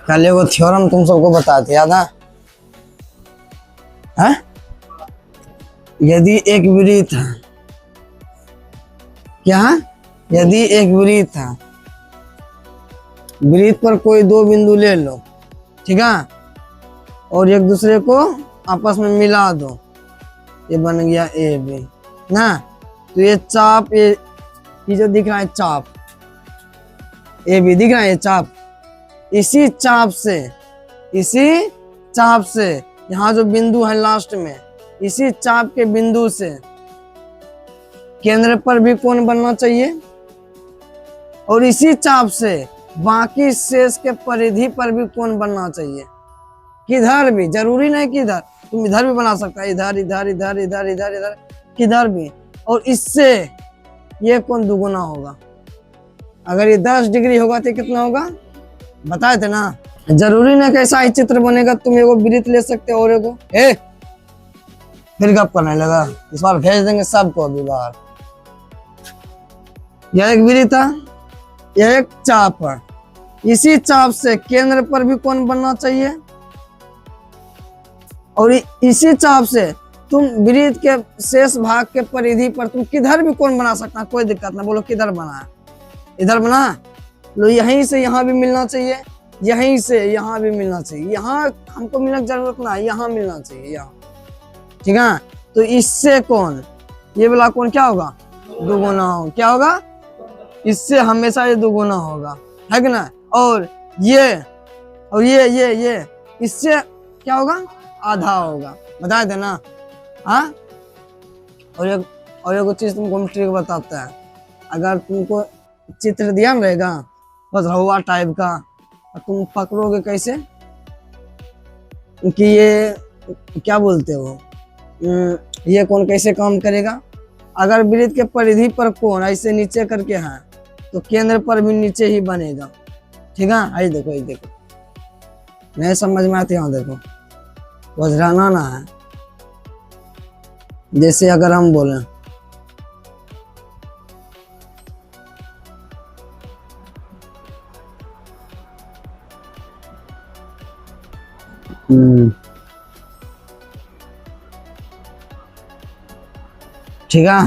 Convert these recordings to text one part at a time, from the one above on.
कल वो थ्योरम तुम सबको बताते याद है? हैं? यदि एक वृत्त है, क्या है? यदि एक वृत्त है, वृत्त पर कोई दो बिंदु ले लो, ठीक है, और एक दूसरे को आपस में मिला दो, ये बन गया ए बी ना। तो ये चाप, ये जो दिख रहा है चाप ए बी दिख रहा है, ये चाप, इसी चाप से यहाँ जो बिंदु है लास्ट में, इसी चाप के बिंदु से केंद्र पर भी कोण बनना चाहिए, और इसी चाप से बाकी शेष के परिधि पर भी कोण बनना चाहिए। किधर भी, जरूरी नहीं कि इधर, तुम इधर भी बना सकता है, इधर इधर इधर इधर इधर इधर किधर भी। और इससे ये कोण दुगुना होगा। अगर ये 10 डिग्री होगा तो कितना होगा बताए थे ना। जरूरी नहीं कैसा ही चित्र बनेगा, तुम एगो वृत्त ले सकते हो और एगो फिर गप करने लगा। इस बार भेज देंगे सबको अभी बाहर। यह एक वृत्त है, यह एक चाप है, इसी चाप से केंद्र पर भी कोण बनना चाहिए, और इसी चाप से तुम वृत्त के शेष भाग के परिधि पर तुम किधर भी कोण बना सकता, कोई दिक्कत ना। बोलो किधर बना है, इधर बना, लो यहीं से यहाँ भी मिलना चाहिए, यहीं से यहाँ भी मिलना चाहिए, यहाँ हमको मिलने की जरूरत ना है, यहाँ मिलना चाहिए, यहाँ, ठीक है। तो इससे कौन, ये वाला कौन क्या होगा दुगुना हो, क्या होगा, इससे हमेशा ये दुगुना होगा, है कि ना। और ये इससे क्या होगा आधा होगा, बताए थे ना। हाँ, और एक चीज तुमको ट्रिक बताता है। अगर तुमको चित्र दिया रहेगा बस रहुआ टाइप का, और तुम पकड़ोगे कैसे कि ये क्या बोलते हो, ये कौन कैसे काम करेगा। अगर वृत्त के परिधि पर कोण ऐसे नीचे करके है तो केंद्र पर भी नीचे ही बनेगा, ठीक है। आई देखो, ये देखो, नहीं समझ में आती, यहाँ देखो, वज्राना ना है। जैसे अगर हम बोले ठीक है,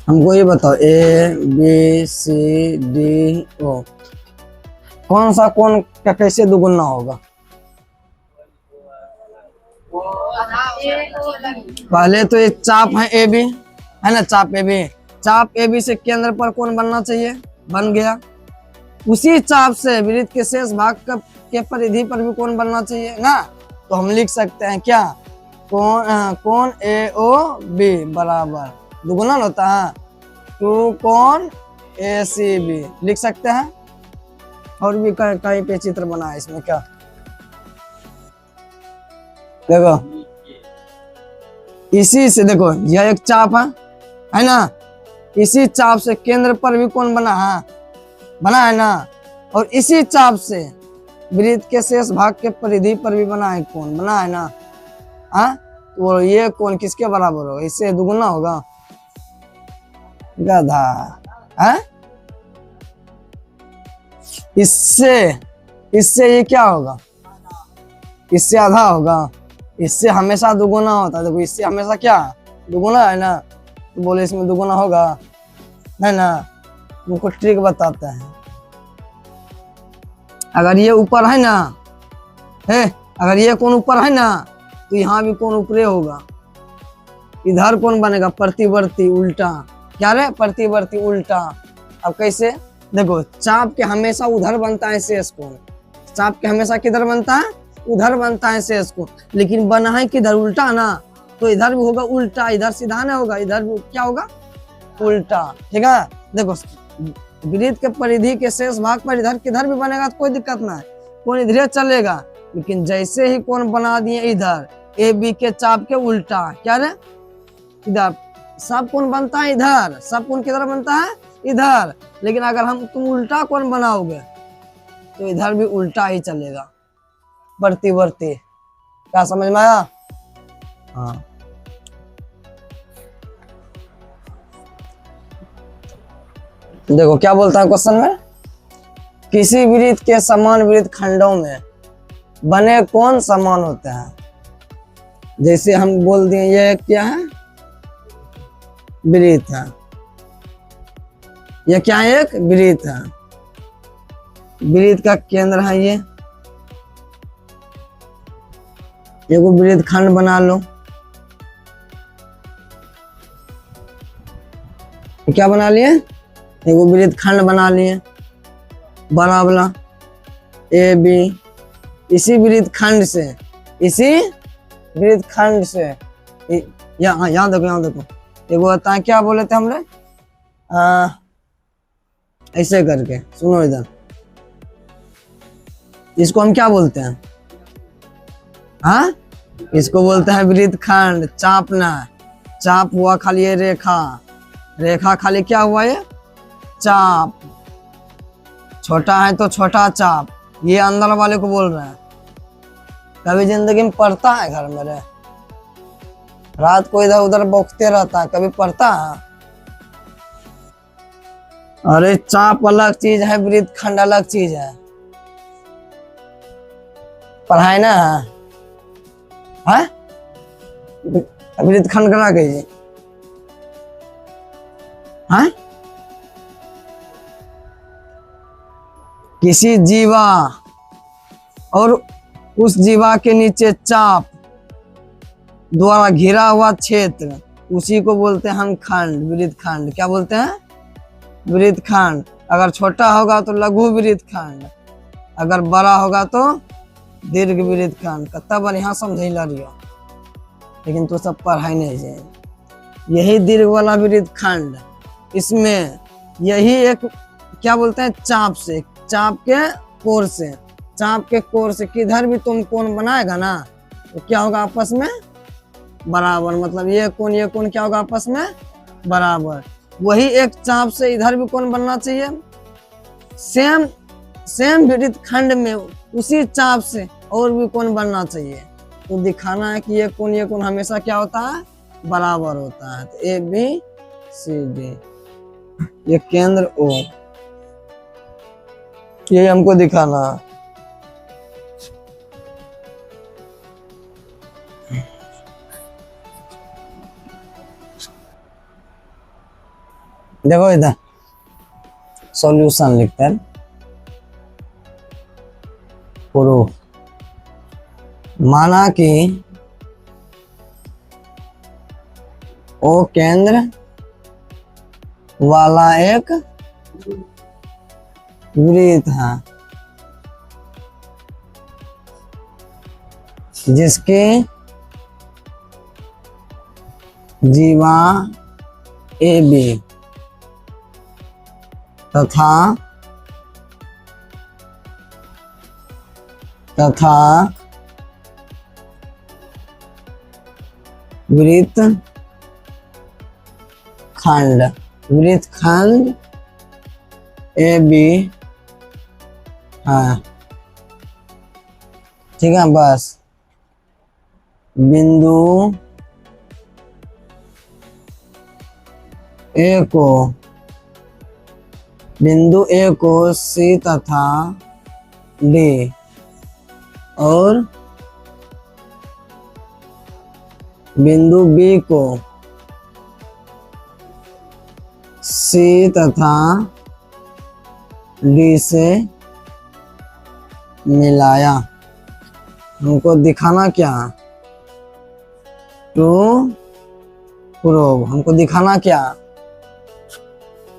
हमको ये बताओ, A B C D O, कौन सा कौन क्या कैसे दुगुना होगा। पहले तो ये चाप है ए बी, है ना, चाप ए बी से केंद्र पर कौन बनना चाहिए, बन गया। उसी चाप से वृत्त के शेष भाग के परिधि पर भी कौन बनना चाहिए ना। तो हम लिख सकते हैं क्या, कौन ए ओ बी बराबर दुगुना होता है टू कौन ए सी बी, लिख सकते हैं। और भी कहीं पे चित्र बना है इसमें, क्या देखो, इसी से देखो, यह एक चाप है ना, इसी चाप से केंद्र पर भी कौन बना है ना, और इसी चाप से वृत्त के शेष भाग के परिधि पर भी बना है कौन, बना है ना। हाँ, तो ये कौन किसके बराबर होगा, इससे दुगुना होगा, गधा है। इससे ये क्या होगा, इससे आधा होगा, इससे हमेशा दुगुना होता है। देखो, इससे हमेशा क्या दुगुना है ना, तो बोले इसमें दुगुना होगा, है ना। तुमको ट्रिक बताते हैं। अगर ये ऊपर है ना, अगर ये कौन ऊपर है ना, तो यहाँ भी कौन ऊपरे होगा। इधर कौन बनेगा प्रतिवर्ती उल्टा, क्या रे प्रतिवर्ती उल्टा। अब कैसे देखो, चाप के हमेशा उधर बनता है शेष कोण, चाप के हमेशा किधर बनता है, उधर बनता है शेष कोण, लेकिन बना है किधर उल्टा ना, तो इधर भी होगा उल्टा, इधर सीधा नहीं होगा, इधर भी क्या होगा उल्टा, ठीक है। देखो, वृत्त के परिधि के शेष भाग पर इधर किधर भी बनेगा तो कोई दिक्कत ना है, कोण इधर चलेगा। लेकिन जैसे ही कोण बना दिए इधर ए बी के चाप के उल्टा, क्या रे इधर सब कोण बनता है इधर, सब कोण किधर बनता है इधर। लेकिन अगर तुम उल्टा कोण बनाओगे तो इधर भी उल्टा ही चलेगा, प्रतिवर्ती। क्या समझ में आया? हाँ, देखो क्या बोलता है क्वेश्चन में, किसी वृत्त के समान वृत्त खंडों में बने कौन समान होते हैं। जैसे हम बोल दिए ये क्या है, वृत्त है, ये क्या है, एक वृत्त है, वृत्त का केंद्र है ये, एगो वृत्त खंड बना लो। क्या बना लिए, एगो वृत्त खंड बना लिए बड़ा वाला ए बी। इसी वृत्त खंड से, इसी वृत्त खंड से यहाँ देखो, यहाँ देखो, एगो होता है, क्या बोले थे हमने, ऐसे करके सुनो इधर, इसको हम क्या बोलते हैं, हाँ, इसको बोलते हैं वृत्त खंड। चापना, चाप हुआ खाली ये रेखा, रेखा खाली क्या हुआ ये चाप, छोटा है तो छोटा चाप, ये अंदर वाले को बोल रहे हैं। कभी जिंदगी में पढ़ता है घर में रे, रात को इधर उधर बौखते रहता है, कभी पढ़ता है। अरे चाप अलग चीज है, वृत्त खंड अलग चीज है, पढ़ाई ना है, वृत्त खंड करा कीजिए, हाँ। किसी जीवा और उस जीवा के नीचे चाप द्वारा घिरा हुआ क्षेत्र, उसी को बोलते हैं हम खंड, वृत्त खंड। क्या बोलते हैं, वृत्त खंड। अगर छोटा होगा तो लघु वृत्त खंड, अगर बड़ा होगा तो दीर्घ वृत्त खंड। कितना बढ़िया समझ लियो, लेकिन तो सब पढ़ाई नहीं जाए। यही दीर्घ वाला वृत्त खंड, इसमें यही एक क्या बोलते हैं, चाप से, चाप के कोर से, चाप के कोर से किधर भी तुम कोण बनाएगा ना तो क्या होगा आपस में बराबर, मतलब ये कोण क्या होगा आपस में बराबर। वही एक चाप से इधर भी कोण बनना चाहिए, सेम वृत्त खंड में उसी चाप से और भी कोण बनना चाहिए। तो दिखाना है कि ये कोण हमेशा क्या होता है, बराबर होता है। तो ए बी सी डी, ये केंद्र ओ, ये हमको दिखाना है। देखो इधर सॉल्यूशन लिखते हैं, प्रूफ। माना कि ओ केंद्र वाला एक वृत्त है जिसके जीवा ए बी तथा वृत्त खंड ए बी है। ठीक है, बस बिंदु ए को सी तथा डी और बिंदु बी को सी तथा डी से मिलाया। हमको दिखाना क्या, टू प्रूव, हमको दिखाना क्या,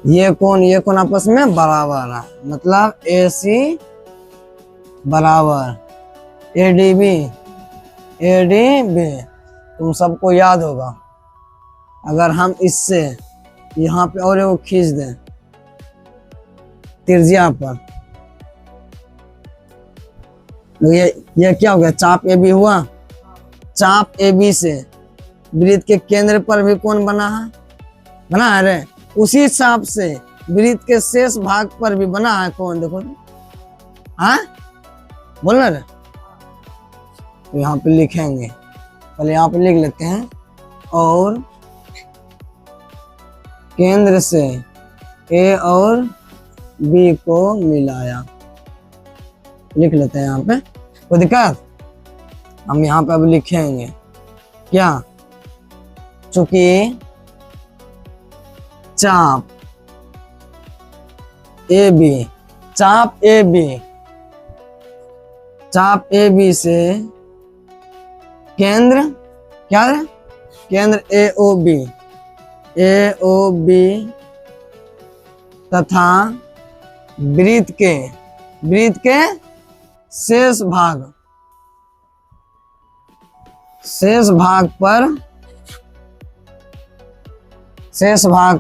ये कौन आपस में बराबर है, मतलब ए सी बराबर ए डी बी। तुम सबको याद होगा, अगर हम इससे यहाँ पे और वो खींच दें त्रिज्या पर, तो ये क्या हो गया, चाप ए बी हुआ। चाप ए बी से वृत्त के केंद्र पर भी कौन बना है रे, उसी चाप से वृत्त के शेष भाग पर भी बना है कौन, देखो हाँ बोलना रे। तो यहाँ पे लिखेंगे, पहले यहाँ पे लिख लेते हैं, और केंद्र से ए और बी को मिलाया। लिख लेते हैं यहाँ पे, कोई दिक्कत? हम यहाँ पे अब लिखेंगे क्या, चूंकि चाप ए बी, चाप ए बी, चाप ए बी से केंद्र क्या है, केंद्र ए ओ बी, ए ओ बी तथा वृत्त के शेष भाग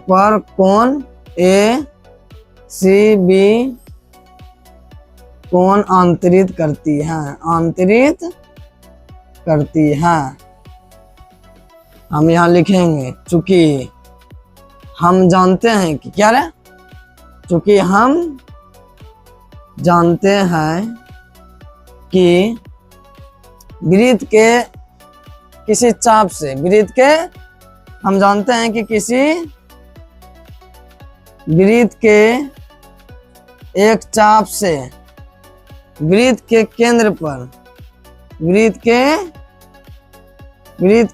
पर कोण ए सी बी कोण अंतरित करती है। हम यहाँ लिखेंगे चूंकि हम जानते हैं कि क्या है, चूंकि हम जानते हैं कि वृत्त के किसी चाप से, हम जानते हैं कि किसी वृत्त के एक चाप से वृत्त के केंद्र पर, वृत्त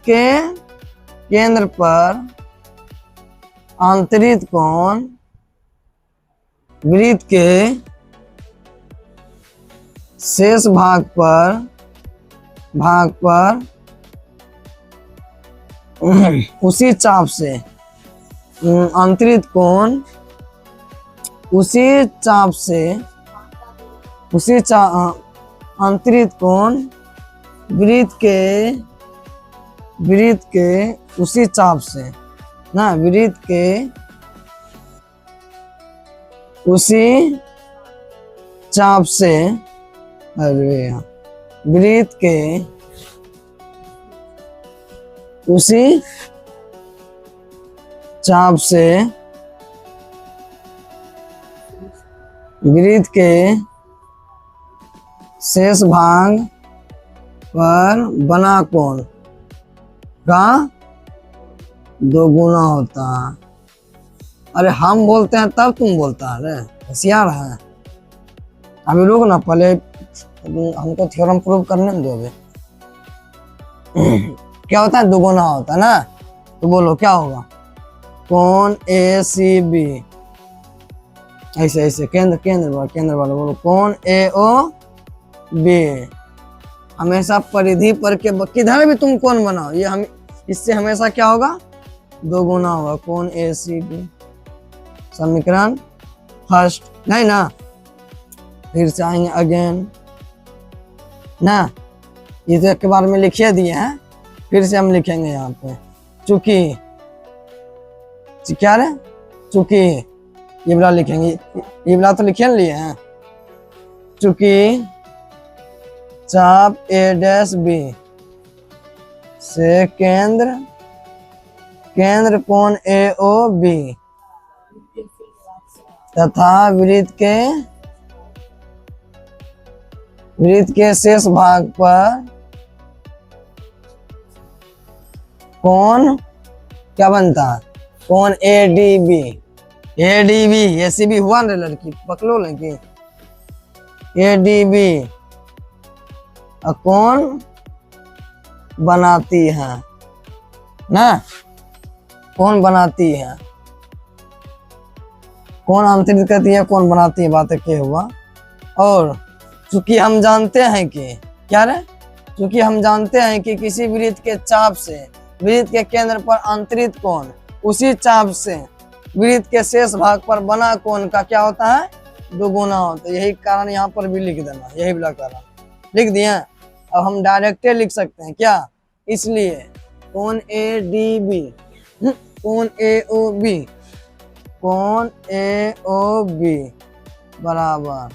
के केंद्र पर अंतरित कोण वृत्त के शेष भाग पर उसी चाप से अंतरित कोण अंतरित कोण वृत्त के उसी चाप से ना, वृत्त के उसी चाप से, अरे वृत्त के उसी चाप से वृत्त के शेष भाग पर बना कोण का दोगुना होता है। अरे हम बोलते हैं तब तुम बोलता है, रे होशियार है। अभी रुक ना, पहले हमको थ्योरम प्रूव करने दो। अभी क्या होता है, दोगुना होता है ना, तो बोलो क्या होगा, कोण ए सी बी, ऐसे केंद्र वाला बोलो, कोण ए ओ बी। हमेशा परिधि पर के किधर भी तुम कोण बनाओ, ये हम इससे हमेशा क्या होगा, दोगुना होगा, कोण ए सी बी। समीकरण फर्स्ट, नहीं ना, फिर से आएंगे अगेन ना, ये तो एक बार में लिखिए दिए हैं, फिर से हम लिखेंगे यहाँ पे, चूंकि क्या है, चूंकि ये वाला लिखेंगे, ये वाला तो लिखे लिए हैं, चूंकि चाप ए डैश बी से केंद्र कोण ए ओ बी तथा वृत्त के शेष भाग पर कोण क्या बनता है, कोण ए डी बी, ऐसी भी हुआ ना लड़की, पकड़ो लड़की, ए डी बी कोण बनाती है ना, कौन बनाती है, कौन अंतरित करती है, कौन बनाती है, बात क्या हुआ। और चूंकि हम जानते हैं कि क्या है, चूंकि हम जानते हैं कि किसी वृत्त के चाप से वृत्त के केंद्र पर अंतरित कोण उसी चाप से वृत्त के शेष भाग पर बना कोण का क्या होता है, दोगुना होता है। यही कारण यहाँ पर भी लिख देना, यही वाला कारण लिख दिए। अब हम डायरेक्ट लिख सकते हैं क्या, इसलिए कोण ए डी बी, कोण ए ओ बी, कोण ए ओ बी बराबर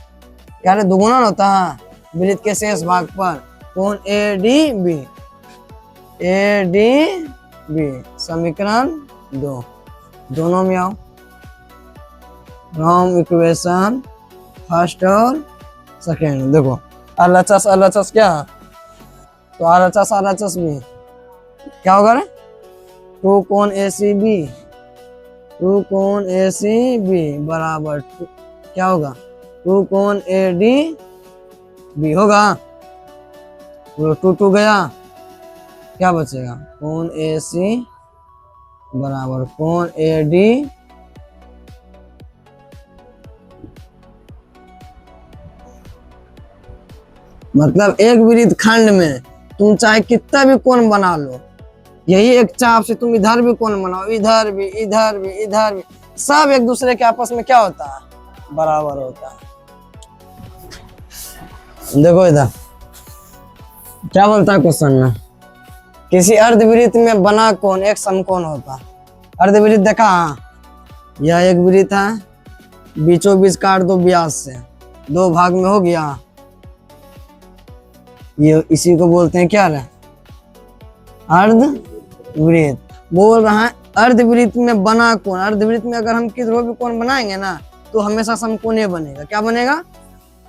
क्या है, दोगुना होता है वृत्त के शेष भाग पर कोण ए डी बी। समीकरण 2, दोनों में आओ, फ्रॉम इक्वेशन फर्स्ट और सेकेंड। देखो LHS क्या, तो RHS भी क्या होगा रे, 2 कोण AC B टू कोण ए सी बी बराबर क्या होगा, टू कोण ए डी बी होगा। वो टू टू गया, क्या बचेगा, कोण ए सी बराबर कोण ए डी मतलब एक वृत्त खंड में तुम चाहे कितना भी कोण बना लो, यही एक चाप से तुम इधर भी कोण बनाओ, इधर भी इधर भी इधर भी, सब एक दूसरे के आपस में क्या होता है, बराबर होता है। देखो इधर क्या बोलता है क्वेश्चन में, किसी अर्धवृत्त में बना कोण एक समकोण होता। अर्धवृत्त देखा, यह एक वृत्त है, बीचों बीच काट दो व्यास से, दो भाग में हो गया, ये इसी को बोलते हैं क्या रहे, अर्धवृत्त। बोल रहा है अर्धवृत्त में बना कोण, अर्धवृत्त में अगर हम किधर भी कोण बनाएंगे ना तो हमेशा समकोणीय बनेगा। क्या बनेगा,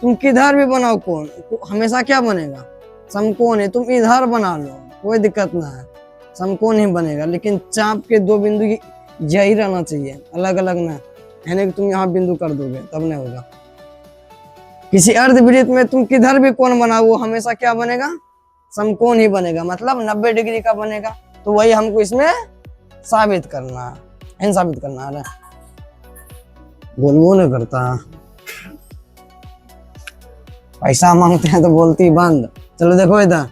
तुम किधर भी बनाओ कोण हमेशा क्या बनेगा, समकोणीय। तुम इधर बना लो कोई दिक्कत ना है, समकोण ही बनेगा, लेकिन चाप के दो बिंदु यही रहना चाहिए, अलग अलग ना है ना कि तुम यहाँ बिंदु कर दोगे तब नहीं होगा। किसी अर्धवृत्त में तुम किधर भी कोण बनाओ वो हमेशा क्या बनेगा, समकोण ही बनेगा, मतलब 90 डिग्री का बनेगा। तो वही हमको इसमें साबित करना है, साबित करना है, बोलबो नहीं करता, पैसा मांगते हैं तो बोलती बंद। चलो देखो इधर,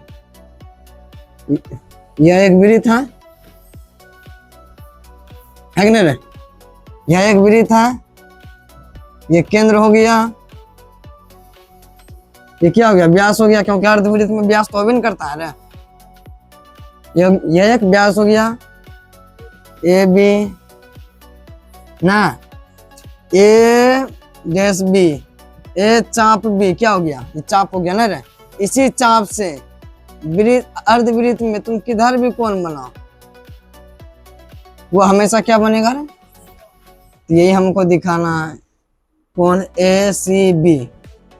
यह एक वृत्त है कि नहीं रे, यह एक वृत्त है, ये केंद्र हो गया, ये क्या हो गया, व्यास हो गया, क्योंकि अर्धवृत्त में व्यास तो अभिन्न करता है रे। यह एक व्यास हो गया, ए बी ना, ए डैश बी, ए चाप बी क्या हो गया, ये चाप हो गया ना रे। इसी चाप से वृत्त अर्धवृत्त में तुम किधर भी कोण बनाओ वो हमेशा क्या बनेगा रे, तो यही हमको दिखाना है, कोण ए सी बी,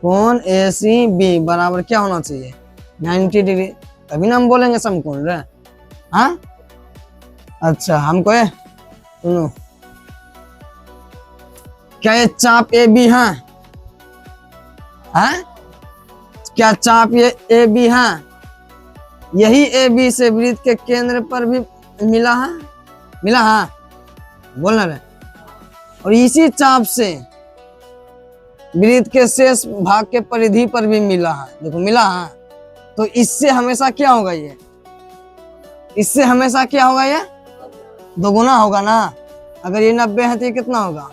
कोण ए सी बी बराबर क्या होना चाहिए, 90 डिग्री, तभी ना हम बोलेंगे समकोण रे। हाँ अच्छा, हमको ये सुनो, क्या ये चाप ए बी है, क्या चाप ये ए बी है, यही ए बी से वृत्त के केंद्र पर भी मिला है, मिला है, बोलना रे। और इसी चाप से वृत्त के शेष भाग के परिधि पर भी मिला है, देखो मिला है, तो इससे हमेशा क्या होगा, ये इससे हमेशा क्या होगा, ये दोगुना होगा ना। अगर ये 90 है तो ये कितना होगा,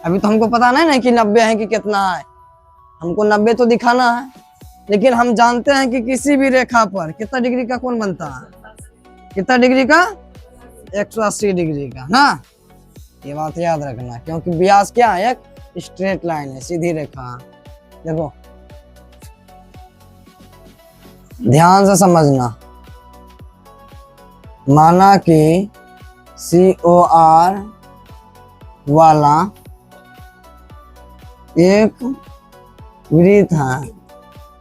अभी तो हमको पता नहीं ना कि 90 है कि कितना है, हमको 90 तो दिखाना है, लेकिन हम जानते हैं कि किसी भी रेखा पर कितना डिग्री का कोण बनता है, कितना डिग्री का, 180 डिग्री का ना। ये बात याद रखना, क्योंकि व्यास क्या है, एक स्ट्रेट लाइन है, सीधी रेखा। देखो ध्यान से समझना, माना कि COR वाला एक वृत्त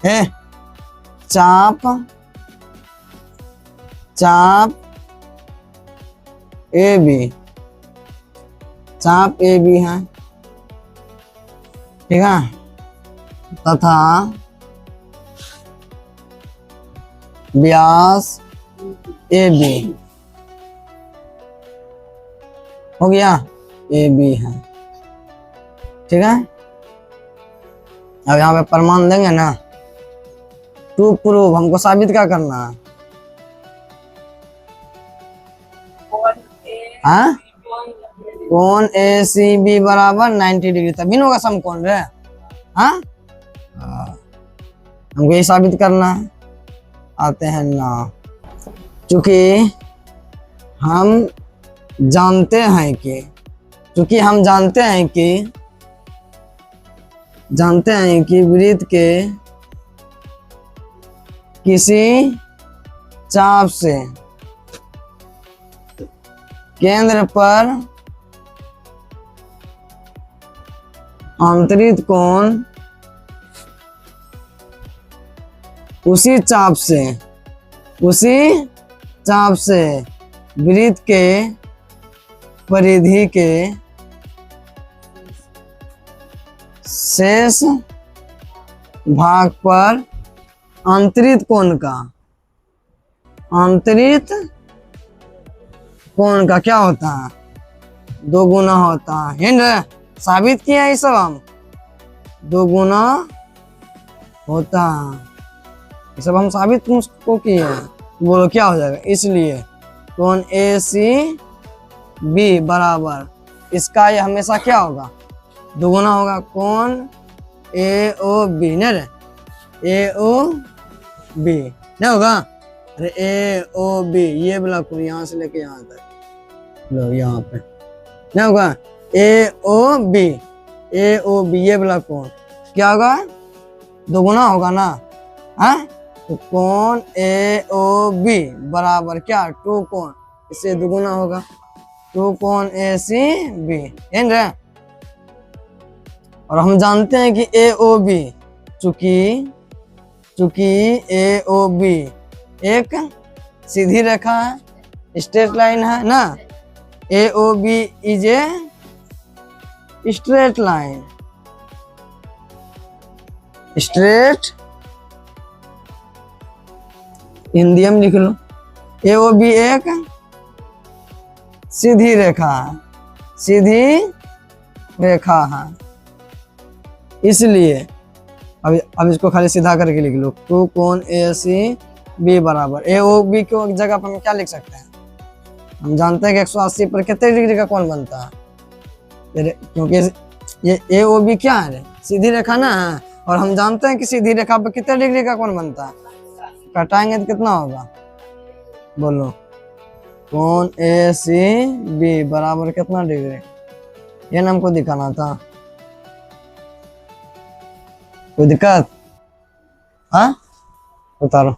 है, चाप चाप ए बी, चाप ए बी है, ठीक है, तथा व्यास ए बी हो गया, ए बी है, ठीक है। अब यहाँ पे प्रमाण देंगे ना, टू प्रूव, हमको साबित क्या करना है, हाँ, कोण ए सी बी बराबर 90 डिग्री, तभी होगा समकोण रे। हाँ हमको ये साबित करना है, आते हैं ना, चूंकि हम जानते हैं कि वृत्त के किसी चाप से केंद्र पर आंतरिक कोण उसी चाप से वृत्त के परिधि के शेष भाग पर अंतरित कोण का, अंतरित कोण का क्या होता है, 2 गुना होता है। हिंद साबित किया है, सब हम 2 गुना होता है, ये सब हम साबित को किए हैं। बोलो क्या हो जाएगा, इसलिए कोण ACB बराबर इसका ये हमेशा क्या होगा, 2 गुना होगा। कोण AOB नहीं रे, AOB नहीं होगा, अरे AOB ये वाला कोण यहाँ से लेके यहाँ तक, लो यहाँ पे नहीं होगा, AOB ये वाला कोण क्या होगा, 2 गुना होगा ना, है तो कोण AOB बराबर क्या, 2 कोण, इससे 2 गुना होगा, 2 कोण ACB है। और हम जानते हैं कि AOB चूंकि AOB एक सीधी रेखा है, स्ट्रेट लाइन है ना, AOB is a straight line, straight Hindi में लिख लो, AOB एक सीधी रेखा है, सीधी रेखा है, इसलिए अब इसको खाली सीधा करके लिख लो, 2 कोण ACB बराबर AOB को एक जगह पर हम क्या लिख सकते हैं, हम जानते हैं कि 180 पर कितने डिग्री का कोण बनता है, क्योंकि ये AOB क्या है, सीधी रेखा ना है, और हम जानते हैं कि सीधी रेखा पर कितने डिग्री का कोण बनता है, कटाएंगे तो कितना होगा, बोलो कोण ACB बराबर कितना डिग्री, ये ना हमको दिखाना था, कोई दिक्कत, हाँ उतारो।